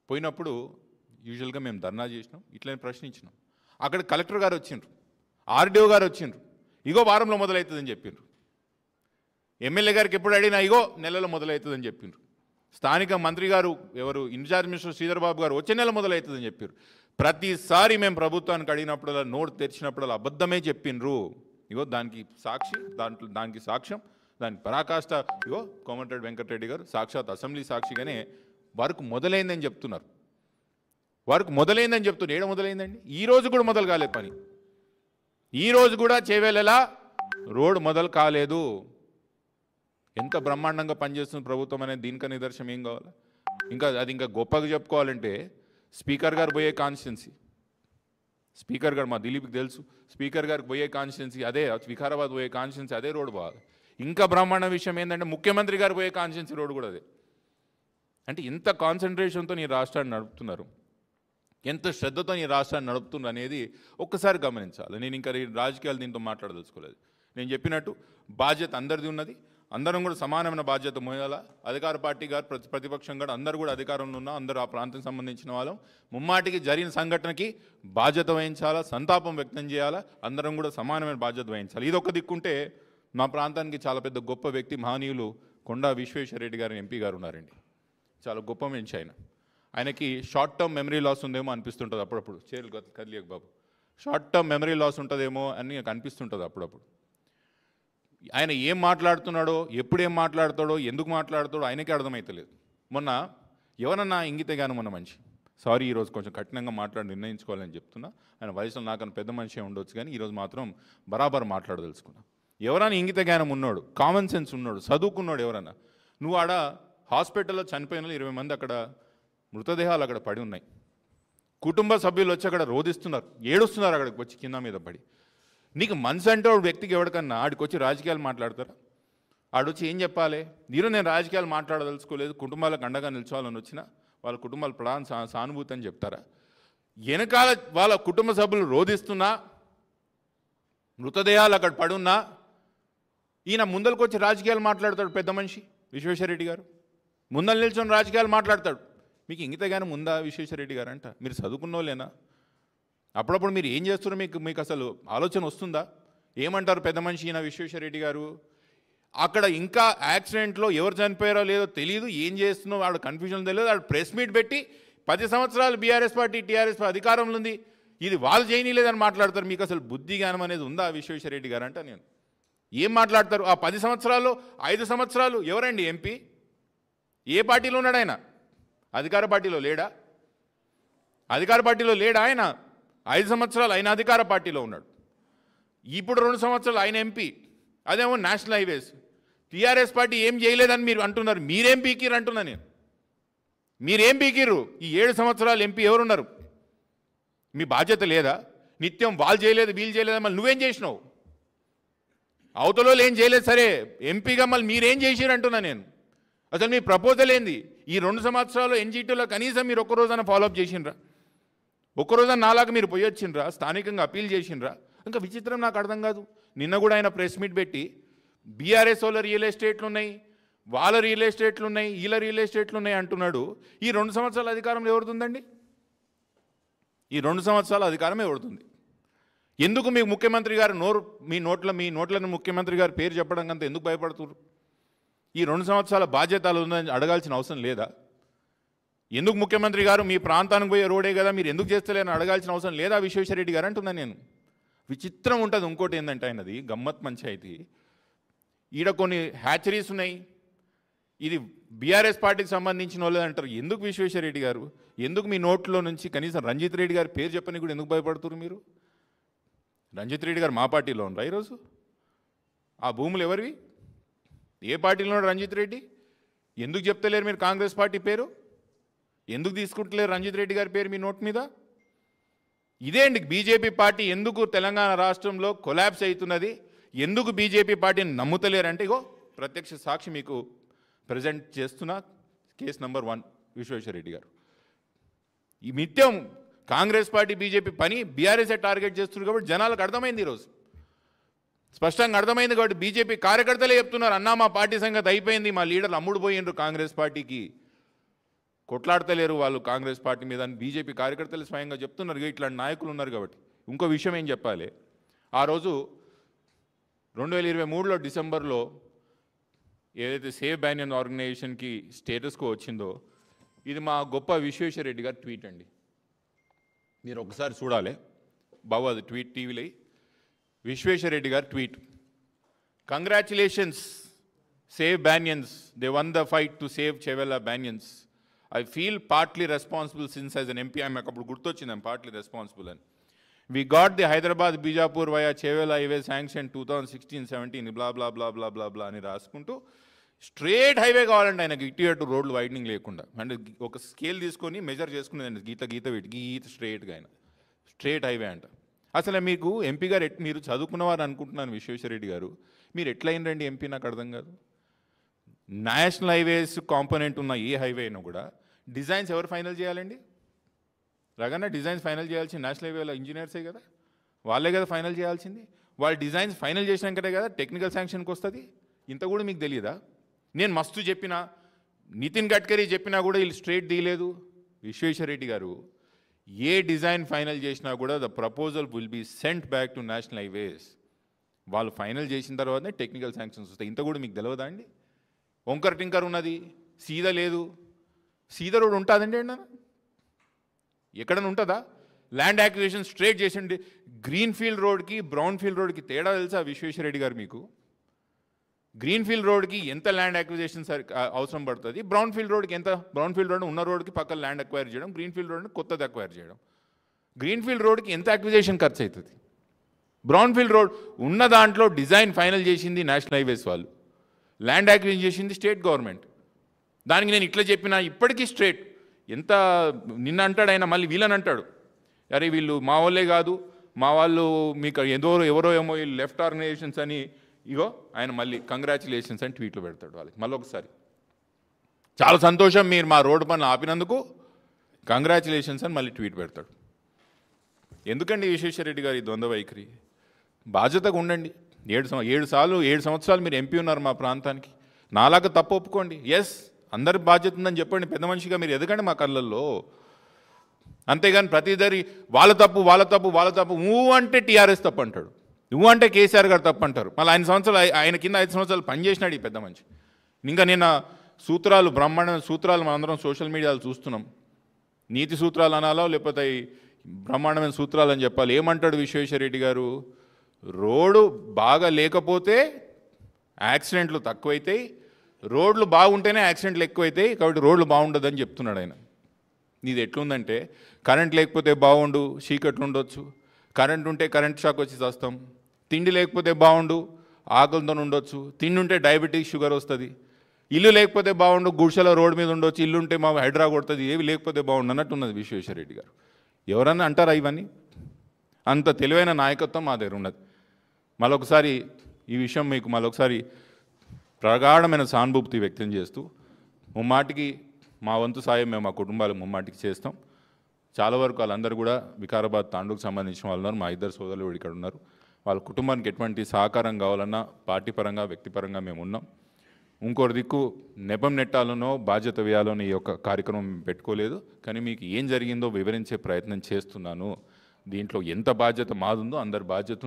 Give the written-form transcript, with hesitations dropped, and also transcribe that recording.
పోయినప్పుడు యూజువల్గా మేము ధర్నా చేసినాం, ఇట్లనే ప్రశ్నించినాం. అక్కడ కలెక్టర్ గారు వచ్చిండ్రు, ఆర్డీఓ గారు వచ్చిండ్రు, ఇగో వారంలో మొదలవుతుందని చెప్పిండ్రు. ఎమ్మెల్యే గారికి ఎప్పుడు అడిగినా ఇగో నెలలో మొదలవుతుందని చెప్పిండ్రు. స్థానిక మంత్రి గారు ఎవరు ఇన్ఛార్జ్ మినిస్టర్ శ్రీధర్ బాబు గారు వచ్చే నెల మొదలవుతుందని చెప్పారు. ప్రతిసారి మేము ప్రభుత్వానికి అడిగినప్పుడల్లా నోటు తెరిచినప్పుడల్లా అబద్ధమే చెప్పిండ్రు. ఇగో దానికి సాక్షి, దానికి సాక్ష్యం, దానికి పరాకాష్ట ఇగో కోమటిరెడ్డి వెంకటరెడ్డి గారు సాక్షాత్ అసెంబ్లీ సాక్షిగానే వర్క్ మొదలైందని చెప్తున్నారు. వర్క్ మొదలైందని చెప్తున్నారు. ఏడ మొదలైందండి? ఈరోజు కూడా మొదలు కాలే పని. ఈరోజు కూడా చేవేళలా రోడ్ మొదలు కాలేదు. ఎంత బ్రహ్మాండంగా పనిచేస్తుంది ప్రభుత్వం అనేది దీనికి నిదర్శనం ఏం కావాలి? ఇంకా గొప్పగా చెప్పుకోవాలంటే స్పీకర్ గారు పోయే కాన్స్టిట్యున్సీ, స్పీకర్ గారు మా దిలీప్కి తెలుసు, స్పీకర్ గారికి పోయే కాన్స్టిట్యున్సీ అదే, వికారాబాద్ పోయే కాన్స్టిట్యున్సీ అదే రోడ్డు బాగా. ఇంకా బ్రహ్మాండ విషయం ఏంటంటే ముఖ్యమంత్రి గారు పోయే కాన్స్టిట్యున్సీ రోడ్డు కూడా అదే. అంటే ఎంత కాన్సన్ట్రేషన్తో ఈ రాష్ట్రాన్ని నడుపుతున్నారు, ఎంత శ్రద్ధతో ఈ రాష్ట్రాన్ని నడుపుతున్నారు అనేది ఒక్కసారి గమనించాలి. నేను ఇంకా రాజకీయాలు దీంతో మాట్లాడదలుచుకోలేదు. నేను చెప్పినట్టు బాధ్యత అందరిది ఉన్నది. అందరం కూడా సమానమైన బాధ్యత మోయాలా. అధికార పార్టీ గారు ప్రతిపక్షం కూడా అందరూ కూడా అధికారంలో ఉన్నా, అందరూ ఆ ప్రాంతానికి సంబంధించిన వాళ్ళం. ముమ్మాటికి జరిగిన సంఘటనకి బాధ్యత వహించాలా, సంతాపం వ్యక్తం చేయాలా, అందరం కూడా సమానమైన బాధ్యత వహించాలి. ఇది ఒక దిక్కుంటే మా ప్రాంతానికి చాలా పెద్ద గొప్ప వ్యక్తి మహనీయులు కొండా విశ్వేశ్వరరెడ్డి గారు ఎంపీ గారు ఉన్నారండి. చాలా గొప్ప మనిషి ఆయన. ఆయనకి షార్ట్ టర్మ్ మెమరీ లాస్ ఉందేమో అనిపిస్తుంటుంది అప్పుడప్పుడు. చేరులు కదిలియకు బాబు, షార్ట్ టర్మ్ మెమరీ లాస్ ఉంటుందేమో అని నాకు అనిపిస్తుంటుంది అప్పుడప్పుడు. ఆయన ఏం మాట్లాడుతున్నాడో, ఎప్పుడు ఏం మాట్లాడతాడో, ఎందుకు మాట్లాడతాడో ఆయనకే అర్థమవుతలేదు. మొన్న ఎవరన్నా ఇంగితగాను మొన్న మనిషి, సారీ ఈరోజు కొంచెం కఠినంగా మాట్లాడి నిర్ణయించుకోవాలని చెప్తున్నా. ఆయన వయసులో నాకన్నా పెద్ద మనిషి ఉండొచ్చు, కానీ ఈరోజు మాత్రం బరాబర్ మాట్లాడదలుచుకున్నా. ఎవరైనా ఇంగిత జ్ఞానం ఉన్నాడు, కామన్ సెన్స్ ఉన్నాడు, చదువుకున్నాడు ఎవరన్నా, నువ్వు ఆడ హాస్పిటల్లో చనిపోయిన 20 మంది అక్కడ మృతదేహాలు అక్కడ పడి ఉన్నాయి. కుటుంబ సభ్యులు వచ్చి అక్కడ రోధిస్తున్నారు, ఏడుస్తున్నారు అక్కడికి వచ్చి కింద మీద పడి. నీకు మనసు అంటే వ్యక్తికి ఎవరికన్నా ఆడికి వచ్చి రాజకీయాలు మాట్లాడతారా? ఆడొచ్చి ఏం చెప్పాలి? నేను రాజకీయాలు మాట్లాడదలుచుకోలేదు, కుటుంబాలకు అండగా నిల్చోవాలని వచ్చిన వాళ్ళ కుటుంబాల ప్రధాన సానుభూతి అని చెప్తారా? వెనకాల వాళ్ళ కుటుంబ సభ్యులు రోధిస్తున్నా, మృతదేహాలు అక్కడ పడున్నా ఈయన ముందరికి వచ్చి రాజకీయాలు మాట్లాడతాడు. పెద్ద మనిషి విశ్వేశ్వరరెడ్డి గారు ముందర నిల్చొని రాజకీయాలు మాట్లాడతాడు. మీకు ఇంగితగానే ముందా విశ్వేశ్వరరెడ్డి గారు అంట? మీరు చదువుకున్నోళ్ళేనా? అప్పుడప్పుడు మీరు ఏం చేస్తున్నారో మీకు అసలు ఆలోచన వస్తుందా? ఏమంటారు పెద్ద మనిషి ఈయన విశ్వేశ్వరరెడ్డి గారు? అక్కడ ఇంకా యాక్సిడెంట్లో ఎవరు చనిపోయారో లేదో తెలియదు, ఏం చేస్తున్నారో వాడు కన్ఫ్యూజన్ తెలియదు. వాడు ప్రెస్ మీట్ పెట్టి 10 సంవత్సరాలు బీఆర్ఎస్ పార్టీ టీఆర్ఎస్ అధికారంలో ఉంది, ఇది వాళ్ళు చేయనీలేదని మాట్లాడతారు. మీకు అసలు బుద్ధి జ్ఞానం అనేది ఉందా విశ్వేశ్వరరెడ్డి గారు అంట? నేను ఏం మాట్లాడతారు? ఆ 10 సంవత్సరాల్లో 5 సంవత్సరాలు ఎవరండి ఎంపీ? ఏ పార్టీలో ఉన్నాడు ఆయన? అధికార పార్టీలో లేడా? అధికార పార్టీలో లేడా ఆయన? 5 సంవత్సరాలు ఆయన అధికార పార్టీలో ఉన్నాడు. ఇప్పుడు 2 సంవత్సరాలు ఆయన ఎంపీ, అదేమో నేషనల్ హైవేస్. టీఆర్ఎస్ పార్టీ ఏం చేయలేదని మీరు అంటున్నారు. మీరేం పీకిరు అంటున్నా నేను. మీరేం పీకిరు? ఈ 7 సంవత్సరాలు ఎంపీ ఎవరున్నారు? మీ బాధ్యత లేదా? నిత్యం వాళ్ళు చేయలేదు వీళ్ళు చేయలేదు, మళ్ళీ నువ్వేం చేసినావు? అవతలో ఏం చేయలేదు సరే, ఎంపీగా మళ్ళీ మీరేం చేసిరు అంటున్నా నేను. అసలు మీ ప్రపోజల్ ఏంది? ఈ 2 సంవత్సరాలు ఎన్జీటీలో కనీసం మీరు ఒక్కరోజైనా ఫాలోఅప్ చేసిండ్రా? ఒక్కరోజు నాలాగా మీరు పోయి వచ్చిండ్రా? స్థానికంగా అప్పీల్ చేసిండ్రా? ఇంకా విచిత్రం నాకు అర్థం కాదు. నిన్న కూడా ఆయన ప్రెస్ మీట్ పెట్టి బీఆర్ఎస్ వాళ్ళ రియల్ ఎస్టేట్లు ఉన్నాయి, వాళ్ళ రియల్ ఎస్టేట్లు ఉన్నాయి, వీళ్ళ రియల్ ఎస్టేట్లు ఉన్నాయి అంటున్నాడు. ఈ 2 సంవత్సరాల అధికారం ఎవరుతుందండి? ఈ 2 సంవత్సరాల అధికారం ఎవరుతుంది? ఎందుకు మీ ముఖ్యమంత్రి గారు మీ నోట్లను ముఖ్యమంత్రి గారు పేరు చెప్పడం అంతా ఎందుకు భయపడుతున్నారు? ఈ 2 సంవత్సరాల బాధ్యతలు ఉందని అడగాల్సిన అవసరం లేదా? ఎందుకు ముఖ్యమంత్రి గారు మీ ప్రాంతానికి పోయే రోడే కదా, మీరు ఎందుకు చేస్తలేని అడగాల్సిన అవసరం లేదా విశ్వేశ్వరరెడ్డి గారు అంటున్నాను నేను. విచిత్రం ఉంటుంది. ఇంకోటి ఏంటంటే ఆయనది గమ్మత్ పంచాయతీ. ఈడ కొన్ని హ్యాచరీస్ ఉన్నాయి, ఇది బీఆర్ఎస్ పార్టీకి సంబంధించిన వాళ్ళు అంటారు. ఎందుకు విశ్వేశ్వరరెడ్డి గారు? ఎందుకు మీ నోట్లో నుంచి కనీసం రంజిత్ రెడ్డి గారి పేరు చెప్పని కూడా ఎందుకు భయపడుతున్నారు మీరు? రంజిత్ రెడ్డి గారు మా పార్టీలో ఉన్నారా ఈరోజు? ఆ భూములు ఎవరివి? ఏ పార్టీలో ఉన్నాడు రంజిత్ రెడ్డి? ఎందుకు చెప్తలేరు మీరు కాంగ్రెస్ పార్టీ పేరు? ఎందుకు తీసుకుంటలేరు రంజిత్ రెడ్డి గారి పేరు మీ నోట్ మీద? ఇదే అండి బీజేపీ పార్టీ ఎందుకు తెలంగాణ రాష్ట్రంలో కొలాప్స్ అవుతున్నది, ఎందుకు బీజేపీ పార్టీని నమ్ముతలేరంటే ఇగో ప్రత్యక్ష సాక్షి మీకు ప్రజెంట్ చేస్తున్న కేసు నెంబర్ 1 విశ్వేశ్వరరెడ్డి గారు. ఈ నిత్యం కాంగ్రెస్ పార్టీ బీజేపీ పని బీఆర్ఎస్ఏ టార్గెట్ చేస్తున్నారు కాబట్టి జనాలకు అర్థమైంది, ఈరోజు స్పష్టంగా అర్థమైంది. కాబట్టి బీజేపీ కార్యకర్తలే చెప్తున్నారు, అన్నా మా పార్టీ సంగతి అయిపోయింది, మా లీడర్లు అమ్ముడు పోయిండ్రు కాంగ్రెస్ పార్టీకి, కొట్లాడతలేరు వాళ్ళు కాంగ్రెస్ పార్టీ మీద అని బీజేపీ కార్యకర్తలు స్వయంగా చెప్తున్నారు. ఇట్లాంటి నాయకులు ఉన్నారు కాబట్టి. ఇంకో విషయం ఏం చెప్పాలి, ఆ రోజు 2023లో డిసెంబర్లో ఏదైతే సేవ్ బ్యానియన్ ఆర్గనైజేషన్కి స్టేటస్కో వచ్చిందో, ఇది మా గొప్ప విశ్వేశ్వరరెడ్డి గారి ట్వీట్ అండి. మీరు ఒకసారి చూడాలి బాబు, అది ట్వీట్ టీవీలో విశ్వేశ్వరరెడ్డి గారి tweet. Congratulations save banyans, they won the fight to save Chevella banyans. I feel partly responsible since as an MP. ఆమెకు అప్పుడు గుర్తొచ్చింది పార్ట్లీ రెస్పాన్సిబుల్ అని. We got the Hyderabad Bijapur via Chevella highway sanction 2016-17 blah blah blah blah blah blah అని రాసుకుంటూ straight highway కావాలండి ఆయనకి, ఇటు అటు రోడ్లు వైడనింగ్ లేకుండా. అంటే ఒక స్కేల్ తీసుకొని మెజర్ చేసుకునేదండి, గీత స్ట్రేట్గా ఆయన స్ట్రేట్ హైవే అంట. అసలు మీకు ఎంపీ గారు మీరు చదువుకున్నవారు అనుకుంటున్నాను విశ్వేశ్వరరెడ్డి గారు, మీరు ఎట్లా అయిందండి ఎంపీ నాకు అర్థం కాదు. నేషనల్ హైవేస్ కాంపోనెంట్ ఉన్న ఏ హైవే అయినా కూడా డిజైన్స్ ఎవరు ఫైనల్ చేయాలండి? రగన్న డిజైన్స్ ఫైనల్ చేయాల్సింది నేషనల్ హైవేలో ఇంజనీర్సే కదా, వాళ్ళే కదా ఫైనల్ చేయాల్సింది. వాళ్ళు డిజైన్స్ ఫైనల్ చేసినాకనే కదా టెక్నికల్ శాంక్షన్కి వస్తుంది. ఇంత కూడా మీకు తెలియదా? నేను మస్తు చెప్పినా, నితిన్ గడ్కరీ చెప్పినా కూడా వీళ్ళు స్ట్రేట్ తీయలేదు. విశ్వేశ్వరరెడ్డి గారు ఏ డిజైన్ ఫైనల్ చేసినా కూడా the proposal will be sent back to national highways. వాళ్ళు ఫైనల్ చేసిన తర్వాతనే టెక్నికల్ శాంక్షన్స్ వస్తాయి. ఇంత కూడా మీకు తెలియదా అండి? వంకర్ టింకర్ ఉన్నది, సీదా లేదు. సీదా రోడ్ ఉంటుందండి అన్న, ఎక్కడన్నా ఉంటుందా? ల్యాండ్ యాక్విజిషన్ స్ట్రేట్ చేసిండి. గ్రీన్ ఫీల్డ్ రోడ్కి బ్రౌన్ ఫీల్డ్ రోడ్కి తేడా తెలుసా విశ్వేశ్వరరెడ్డి గారు మీకు? గ్రీన్ ఫీల్డ్ రోడ్కి ఎంత ల్యాండ్ యాక్విజిషన్ అవసరం పడుతుంది, బ్రౌన్ ఫీల్డ్ రోడ్కి ఎంత? బ్రౌన్ ఫీల్డ్ రోడ్ ఉన్న రోడ్కి పక్కన ల్యాండ్ అక్వైర్ చేయడం, గ్రీన్ ఫీల్డ్ రోడ్ని కొత్తది అక్వైర్ చేయడం. గ్రీన్ ఫీల్డ్ రోడ్కి ఎంత అక్విజిషన్ ఖర్చు అవుతుంది? బ్రౌన్ ఫీల్డ్ రోడ్ ఉన్న దాంట్లో డిజైన్ ఫైనల్ చేసింది నేషనల్ హైవేస్ వాళ్ళు, ల్యాండ్ యాక్విజిషన్ చేసింది స్టేట్ గవర్నమెంట్. దానికి నేను ఇట్లా చెప్పినా ఇప్పటికీ స్ట్రేట్. ఎంత నిన్న అంటాడు ఆయన, మళ్ళీ వీళ్ళని అంటాడు, అరే వీళ్ళు మా వాళ్ళే కాదు, మా వాళ్ళు మీకు ఎవరో ఏమో వీళ్ళు లెఫ్ట్ ఆర్గనైజేషన్స్ అని. ఇగో ఆయన మళ్ళీ కంగ్రాచులేషన్స్ అని ట్వీట్లు పెడతాడు వాళ్ళకి. మళ్ళీ ఒకసారి చాలా సంతోషం మీరు మా రోడ్డు పనులు ఆపినందుకు, కంగ్రాచులేషన్స్ అని మళ్ళీ ట్వీట్ పెడతాడు. ఎందుకండి విశ్వేశ్వరరెడ్డి గారు ఈ ద్వంద్వ వైఖరి? బాధ్యతగా ఉండండి. 7 సంవత్సరాలు మీరు ఎంపీ ఉన్నారు మా ప్రాంతానికి. నాలాగా తప్పు ఒప్పుకోండి. ఎస్, అందరి బాధ్యత ఉందని చెప్పండి. పెద్ద మనిషిగా మీరు ఎదగండి మా కళ్ళల్లో. అంతేగాని ప్రతిదరి వాళ్ళ తప్పు నువ్వు అంటే టీఆర్ఎస్ తప్పు అంటాడు, నువ్వు అంటే కేసీఆర్ గారు తప్పు అంటారు. మళ్ళీ ఆయన కింద 5 సంవత్సరాలు పనిచేసినాడు ఈ పెద్ద మనిషి. ఇంకా నేను సూత్రాలు, బ్రహ్మాండమైన సూత్రాలు మనందరం సోషల్ మీడియాలో చూస్తున్నాం. నీతి సూత్రాలు అనాలో లేకపోతే బ్రహ్మాండమైన సూత్రాలు అని చెప్పాలి. ఏమంటాడు విశ్వేశ్వరరెడ్డి గారు? రోడ్డు బాగా లేకపోతే యాక్సిడెంట్లు తక్కువైతాయి, రోడ్లు బాగుంటేనే యాక్సిడెంట్లు ఎక్కువైతాయి, కాబట్టి రోడ్లు బాగుండదని చెప్తున్నాడు ఆయన. నీది ఎట్లుందంటే, కరెంట్ లేకపోతే బాగుండు, చీకట్లు ఉండొచ్చు, కరెంట్ ఉంటే కరెంట్ షాక్ వచ్చి చేస్తాం, తిండి లేకపోతే బాగుండు, ఆకలితో ఉండొచ్చు, తిండి ఉంటే డయాబెటీస్ షుగర్ వస్తుంది, ఇల్లు లేకపోతే బాగుండు, గుడిసెల రోడ్డు మీద ఉండొచ్చు, ఇల్లు ఉంటే మా హైడ్రా కొడుతుంది, ఏవి లేకపోతే బాగుండు అన్నట్టు ఉన్నది విశ్వేశ్వరరెడ్డి గారు. ఎవరన్నా అంటారా ఇవన్నీ? అంత తెలివైన నాయకత్వం మా దగ్గర ఉన్నది. మరొకసారి ఈ విషయం మీకు మరొకసారి ప్రగాఢమైన సానుభూతి వ్యక్తం చేస్తూ, ముమ్మాటికి మా వంతు సాయం మేము మా కుటుంబాలకు ముమ్మాటికి చేస్తాం. చాలా వరకు వాళ్ళందరూ కూడా వికారాబాద్ తాండూకు సంబంధించిన వాళ్ళు ఉన్నారు. మా 2 సోదరులు ఇక్కడ ఉన్నారు. వాళ్ళ కుటుంబానికి ఎటువంటి సహకారం కావాలన్నా పార్టీ పరంగా వ్యక్తిపరంగా మేము ఉన్నాం. ఇంకోటి దిక్కు నెపం నెట్టాలనో బాధ్యత వేయాలనో ఈ యొక్క కార్యక్రమం పెట్టుకోలేదు. కానీ మీకు ఏం జరిగిందో వివరించే ప్రయత్నం చేస్తున్నాను. దీంట్లో ఎంత బాధ్యత మాదుందో అందరి బాధ్యత